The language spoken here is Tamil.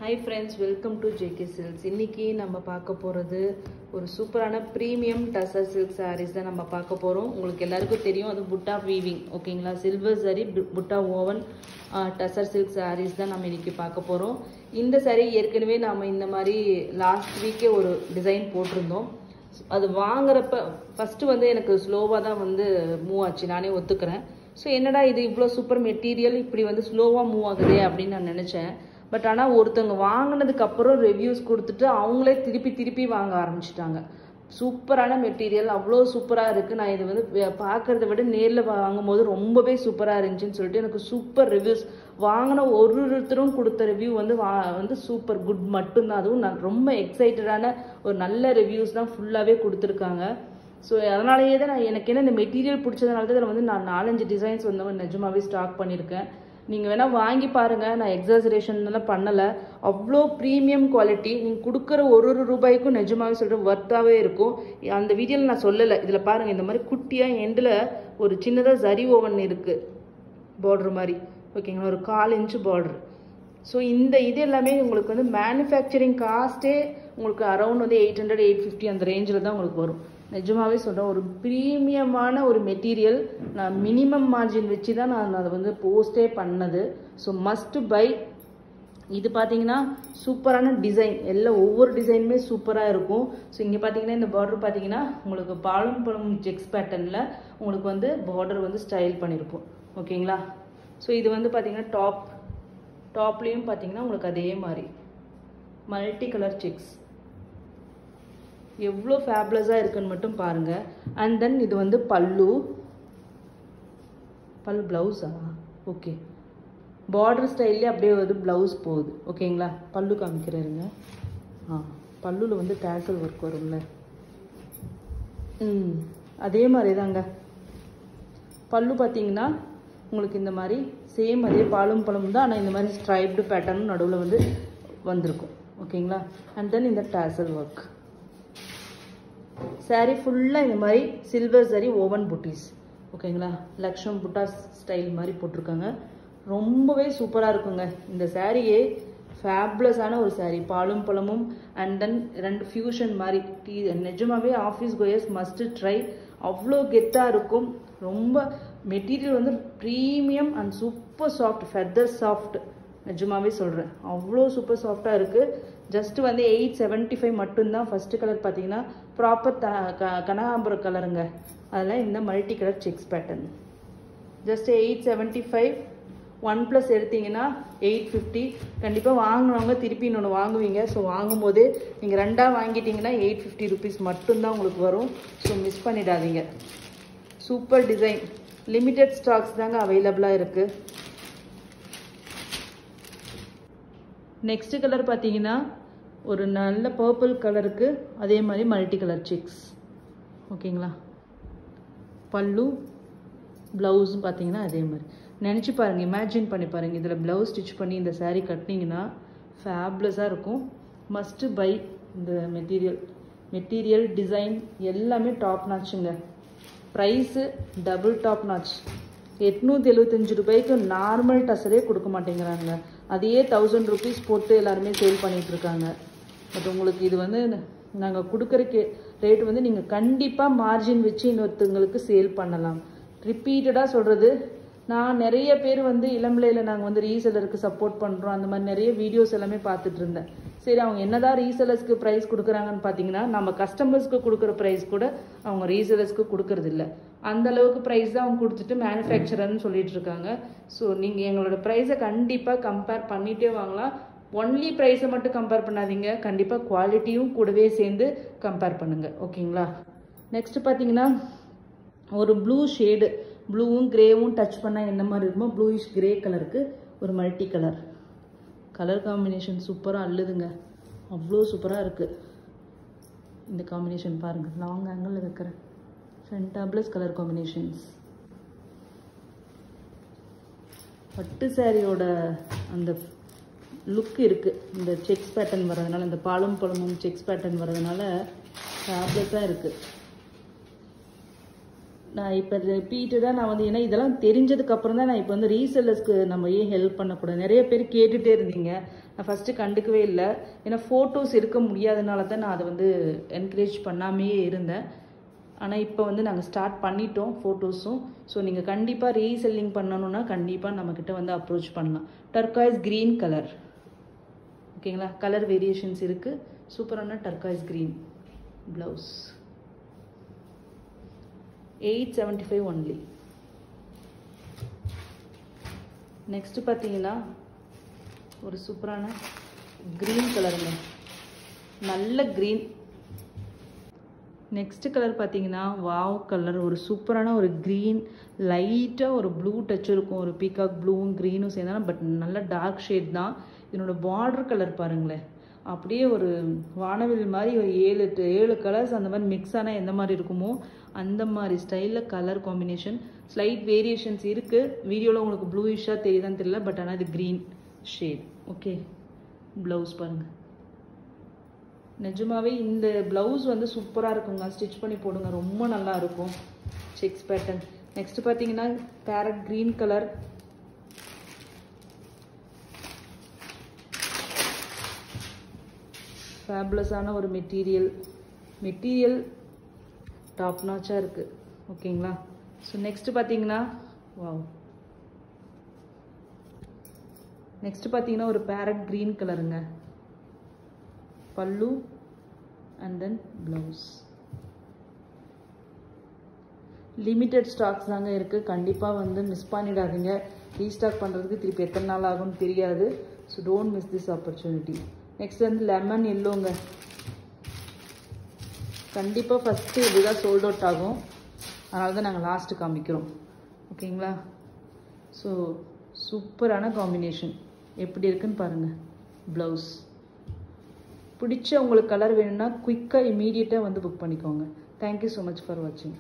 Hi friends, welcome to JK Silks. இன்னைக்கு நம்ம பார்க்க போறது ஒரு சூப்பரான பிரீமியம் டசர் சில்க் sarees தான் நம்ம பார்க்க போறோம். உங்களுக்கு எல்லாருக்கும் தெரியும் அது புட்டா வீவிங், ஓகேங்களா? சில்வர் saree புட்டா ஓவன் டசர் சில்க் sarees தான் நம்ம இன்னைக்கு பார்க்க போறோம். இந்த saree ஏற்கனவே நாம இந்த மாதிரி லாஸ்ட் வீக்கே ஒரு டிசைன் போட்டிருந்தோம். அது வாங்குறப்ப ஃபர்ஸ்ட் வந்து எனக்கு ஸ்லோவா தான் வந்து மூவ் ஆச்சு, நானே ஒத்துக்கிறேன். ஸோ என்னடா இது இவ்வளோ சூப்பர் மெட்டீரியல் இப்படி வந்து ஸ்லோவாக மூவ் ஆகுதே அப்படின்னு நான் நினச்சேன். பட் ஆனால் ஒருத்தவங்க வாங்கினதுக்கு அப்புறம் ரிவ்யூஸ் கொடுத்துட்டு அவங்களே திருப்பி வாங்க ஆரம்பிச்சிட்டாங்க. சூப்பரான மெட்டீரியல், அவ்வளோ சூப்பராக இருக்குது. நான் இது வந்து பார்க்குறத விட நேரில் வாங்கும்போது ரொம்பவே சூப்பராக இருந்துச்சுன்னு சொல்லிட்டு எனக்கு சூப்பர் ரிவ்யூஸ் வாங்கின ஒருத்தரும் கொடுத்த ரிவ்யூ வந்து சூப்பர் குட் மட்டும்தான். அதுவும் நான் ரொம்ப எக்ஸைட்டடான ஒரு நல்ல ரிவ்யூஸ் தான் ஃபுல்லாகவே கொடுத்துருக்காங்க. ஸோ அதனாலேயே தான் எனக்கு என்ன இந்த மெட்டீரியல் பிடிச்சதுனால தான் இதில் வந்து நான் 4-5 டிசைன்ஸ் வந்து நிஜமாவே ஸ்டாக் பண்ணியிருக்கேன். நீங்கள் வேணால் வாங்கி பாருங்கள், நான் எக்ஸாஜரேஷன்லாம் பண்ணலை. அவ்வளோ ப்ரீமியம் குவாலிட்டி, நீங்கள் கொடுக்குற ஒரு ரூபாய்க்கும் நிஜமாவே சொல்கிறேன் ஒர்த்தாகவே இருக்கும். அந்த வீடியோவில் நான் சொல்லலை, இதில் பாருங்கள் இந்த மாதிரி குட்டியாக எண்டில் ஒரு சின்னதாக ஜரி ஓவன் இருக்குது, பார்டர் மாதிரி, ஓகேங்களா? ஒரு 1/4 இன்ச்சு பார்டர். ஸோ இது எல்லாமே உங்களுக்கு வந்து மேனுஃபேக்சரிங் காஸ்ட்டே உங்களுக்கு அரௌண்ட் வந்து 800-850 அந்த ரேஞ்சில் தான் உங்களுக்கு வரும். நிஜமாவே சொல்கிறேன், ஒரு ப்ரீமியமான ஒரு மெட்டீரியல். நான் மினிமம் மார்ஜின் வச்சு தான் நான் அதை வந்து போஸ்டே பண்ணது. So must by. இது பார்த்தீங்கன்னா சூப்பரான டிசைன், ஒவ்வொரு டிசைனுமே சூப்பராக இருக்கும். ஸோ இங்கே பார்த்தீங்கன்னா இந்த பார்டர் பார்த்தீங்கன்னா உங்களுக்கு பழம் செக்ஸ் பேட்டர்னில் உங்களுக்கு வந்து பார்டர் வந்து ஸ்டைல் பண்ணியிருப்போம், ஓகேங்களா? ஸோ இது வந்து பார்த்தீங்கன்னா டாப்லேயும் பார்த்தீங்கன்னா உங்களுக்கு அதே மாதிரி மல்டி கலர் செக்ஸ் எவ்வளோ ஃபேப்லஸாக இருக்குன்னு மட்டும் பாருங்கள். அண்ட் தென் இது வந்து பல்லு ப்ளவுஸா? ஓகே, பார்டர் ஸ்டைல்லே அப்படியே வந்து ப்ளவுஸ் போகுது, ஓகேங்களா? பல்லு காமிக்கிறேருங்க. பல்லுவில் வந்து டேசல் ஒர்க் வரும்ல, அதே மாதிரி தாங்க. பல்லு பார்த்தீங்கன்னா உங்களுக்கு இந்த மாதிரி சேம் அதே பழம் தான், ஆனால் இந்த மாதிரி ஸ்ட்ரைப்டு பேட்டர்ன் நடுவில் வந்து வந்திருக்கும், ஓகேங்களா? அண்ட் தென் இந்த டேசல் ஒர்க். சாரீ ஃபுல்லாக இந்த மாதிரி சில்வர் சாரீ ஓவன் புட்டீஸ், ஓகேங்களா? லக்ஷ்மம் புட்டா ஸ்டைல் மாதிரி போட்டிருக்காங்க. ரொம்பவே சூப்பராக இருக்குங்க இந்த சாரியே. ஃபேப்லஸான ஒரு சாரீ, பழமும் அண்ட் தென் 2 ஃபியூஷன் மாதிரி. நிஜமாவே ஆஃபீஸ் கோயர்ஸ் மஸ்ட் ட்ரை. அவ்வளோ கெத்தாக இருக்கும். ரொம்ப மெட்டீரியல் வந்து premium and super soft, feather soft. நிஜமாவே சொல்கிறேன், அவ்வளோ சூப்பர் சாஃப்டாக இருக்குது. ஜஸ்ட் வந்து 875 மட்டும்தான். ஃபஸ்ட்டு கலர் பார்த்தீங்கன்னா ப்ராப்பர் கனகாம்பரம் கலருங்க. அதில் இந்த multi colour sex pattern just 875. 1+ எடுத்தீங்கன்னா 850. கண்டிப்பாக வாங்கினவங்க திருப்பி இன்னொன்று வாங்குவீங்க. ஸோ வாங்கும்போது நீங்கள் 2ஆக வாங்கிட்டீங்கன்னா 850 ருபீஸ் மட்டும்தான் உங்களுக்கு வரும். ஸோ மிஸ் பண்ணிடாதீங்க. சூப்பர் டிசைன், லிமிட்டட் ஸ்டாக்ஸ் தாங்க அவைலபிளாக இருக்குது. நெக்ஸ்ட் கலர் பார்த்தீங்கன்னா ஒரு நல்ல பர்பிள் கலருக்கு அதே மாதிரி மல்டி கலர் செக்ஸ், ஓகேங்களா? பல்லு ப்ளவுஸும் பார்த்தீங்கன்னா அதே மாதிரி. நினச்சி பாருங்கள், இமேஜின் பண்ணி பாருங்கள், இதில் ப்ளவுஸ் ஸ்டிச் பண்ணி இந்த சாரீ கட்டினீங்கன்னா ஃபேப்லஸாக இருக்கும். Must buy. இந்த மெட்டீரியல் டிசைன் எல்லாமே டாப் நாச்சுங்க. Price double top notch. 875 ரூபாய்க்கு நார்மல் டசரே கொடுக்க மாட்டேங்கிறாங்க. அதையே 1000 ருபீஸ் போட்டு எல்லாருமே சேல் பண்ணிகிட்டு இருக்காங்க. பட் உங்களுக்கு இது வந்து நாங்கள் கொடுக்குற ரேட்டு வந்து நீங்கள் கண்டிப்பாக மார்ஜின் வச்சு இன்னொருத்தங்களுக்கு சேல் பண்ணலாம். ரிப்பீட்டடாக சொல்கிறது, நான் நிறைய பேர் வந்து இளம்பிள்ளையில் நாங்கள் வந்து ரீசெலருக்கு சப்போர்ட் பண்ணுறோம், அந்த மாதிரி நிறைய வீடியோஸ் எல்லாமே பார்த்துட்டு இருந்தேன். சரி, அவங்க என்னதான் ரீசெலர்ஸ்க்கு ப்ரைஸ் கொடுக்குறாங்கன்னு பார்த்தீங்கன்னா நம்ம கஸ்டமர்ஸ்க்கு கொடுக்குற ப்ரைஸ் கூட அவங்க ரீசெலர்ஸ்க்கு கொடுக்கறதில்ல. அந்த அளவுக்கு ப்ரைஸ் தான் அவங்க கொடுத்துட்டு மேனுஃபேக்சரர்னு சொல்லிட்டு இருக்காங்க. ஸோ நீங்கள் எங்களோட ப்ரைஸை கண்டிப்பாக கம்பேர் பண்ணிகிட்டே வாங்கலாம். ஒன்லி ப்ரைஸை மட்டும் கம்பேர் பண்ணாதீங்க, கண்டிப்பாக குவாலிட்டியும் கூடவே சேர்ந்து கம்பேர் பண்ணுங்கள், ஓகேங்களா? நெக்ஸ்ட்டு பார்த்தீங்கன்னா ஒரு ப்ளூ ஷேடு, ப்ளூவும் கிரேவும் டச் பண்ணால் என்ன மாதிரி இருக்குமோ ப்ளூயிஷ் கிரே கலருக்கு ஒரு மல்டி கலர் காம்பினேஷன் சூப்பராக அள்ளுதுங்க. அவ்வளோ சூப்பராக இருக்குது இந்த காம்பினேஷன். பாருங்கள், லாங் ஆங்கிளில் வைக்கிறேன். ஃபென்டாப்ளஸ் கலர் காம்பினேஷன்ஸ். பட்டு சாரியோட அந்த லுக் இருக்குது. இந்த செக்ஸ் பேட்டர்ன் வர்றதுனால, இந்த பழமும் செக்ஸ் பேட்டர்ன் வர்றதுனால ஃபேப்லஸாக இருக்குது. நான் இப்போ ரிப்பீட்டடாக நான் வந்து ஏன்னா இதெல்லாம் தெரிஞ்சதுக்கப்புறம் தான் நான் இப்போ வந்து ரீசெல்லர்ஸ்க்கு நம்ம ஏன் ஹெல்ப் பண்ணக்கூடாது. நிறைய பேர் கேட்டுகிட்டே இருந்தீங்க, நான் ஃபஸ்ட்டு கண்டுக்கவே இல்லை. ஏன்னா ஃபோட்டோஸ் எடுக்க முடியாதனால தான் நான் அதை வந்து என்கரேஜ் பண்ணாமையே இருந்தேன். ஆனால் இப்போ வந்து நாங்கள் ஸ்டார்ட் பண்ணிட்டோம் ஃபோட்டோஸும். ஸோ நீங்கள் கண்டிப்பாக ரீசெல்லிங் பண்ணணுன்னா கண்டிப்பாக நம்மக்கிட்ட வந்து அப்ரோச் பண்ணலாம். டர்காய்ஸ் க்ரீன் கலர், ஓகேங்களா? கலர் வேரியேஷன்ஸ் இருக்குது. சூப்பரான turquoise green blouse. 875 only. Next பார்த்தீங்கன்னா ஒரு சூப்பரான க்ரீன் கலருங்க, நல்ல க்ரீன். நெக்ஸ்ட் கலர் பார்த்தீங்கன்னா வாவ் கலர், ஒரு சூப்பரான ஒரு க்ரீன், லைட்டாக ஒரு ப்ளூ டச் இருக்கும். ஒரு பீகாக் ப்ளூவும் க்ரீனும் சேர்ந்தாலும் பட் நல்ல டார்க் ஷேட் தான். இதனோட பார்டர் கலர் பாருங்களேன், அப்படியே ஒரு வானவில் மாதிரி ஒரு 7 கலர்ஸ் அந்த மாதிரி மிக்ஸ் ஆனால் எந்த மாதிரி இருக்குமோ அந்த மாதிரி ஸ்டைலில் கலர் காம்பினேஷன். ஸ்லைட் வேரியேஷன்ஸ் இருக்குது. வீடியோவில் உங்களுக்கு ப்ளூயிஷாக தெரியுதான்னு தெரியல, பட் ஆனால் இது க்ரீன் ஷேட். ஓகே, ப்ளவுஸ் பாருங்கள். நிஜமாவே இந்த ப்ளவுஸ் வந்து சூப்பராக இருக்குங்க. ஸ்டிச் பண்ணி போடுங்க, ரொம்ப நல்லா இருக்கும். Sex pattern. நெக்ஸ்ட் பார்த்தீங்கன்னா பேரட் க்ரீன் கலர், ஃபேபுலஸான ஒரு மெட்டீரியல் டாப் நாச்சாக இருக்குது. ஓகேங்களா? ஸோ நெக்ஸ்ட்டு பார்த்தீங்கன்னா வாவ், நெக்ஸ்ட்டு பார்த்தீங்கன்னா ஒரு பேரட் க்ரீன் கலருங்க, பல்லு and then blouse. Limited stocks தாங்க இருக்குது. கண்டிப்பாக வந்து மிஸ் பண்ணிடாதீங்க. ரீஸ்டாக் பண்ணுறதுக்கு திருப்பி எத்தனை நாள் ஆகும்னு தெரியாது. So don't miss this opportunity. Next வந்து லெமன் எல்லோங்க. கண்டிப்பாக ஃபஸ்ட்டு இதுதான் சோல்ட் அவுட் ஆகும், அதனால தான் நாங்கள் லாஸ்ட்டு காமிக்கிறோம். ஓகேங்களா? ஸோ சூப்பரான காம்பினேஷன். எப்படி இருக்குன்னு பாருங்கள். ப்ளவுஸ் பிடிச்ச உங்களுக்கு கலர் வேணும்னா குயிக்காக இமீடியட்டாக வந்து புக் பண்ணிக்கோங்க. தேங்க்யூ ஸோ மச் ஃபார் வாட்சிங்.